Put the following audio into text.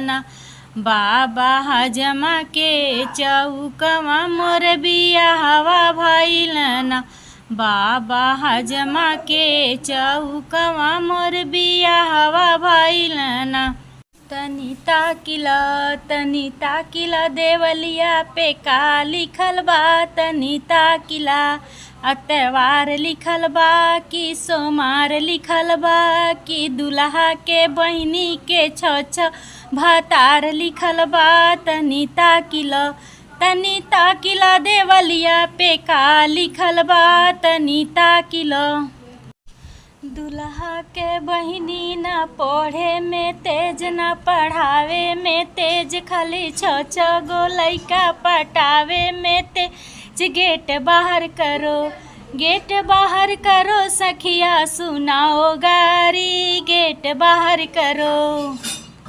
ना। बाबा हजमा के चौकवा मोर बियाहवा भइल ना। बाबा हजमा के चौकवा मोर बियाहवा भइल ना। तनी ताकिला देवलिया पे का लिखल बा। तनी ताकिला अतवार लिखल बा कि सोमार लिखल बा कि दुल्हा के बहिनी के छ भतार लिखल बा। तनी ताकिला देवलिया पे का लिखल बा। तनी ताकिला दुल्हा के बहिनी न पढ़े में तेज न पढ़ावे में तेज खाली छ गो लइका पटावे में तेज। गेट बाहर करो सखिया सुनाओ गारी। गेट बाहर करो।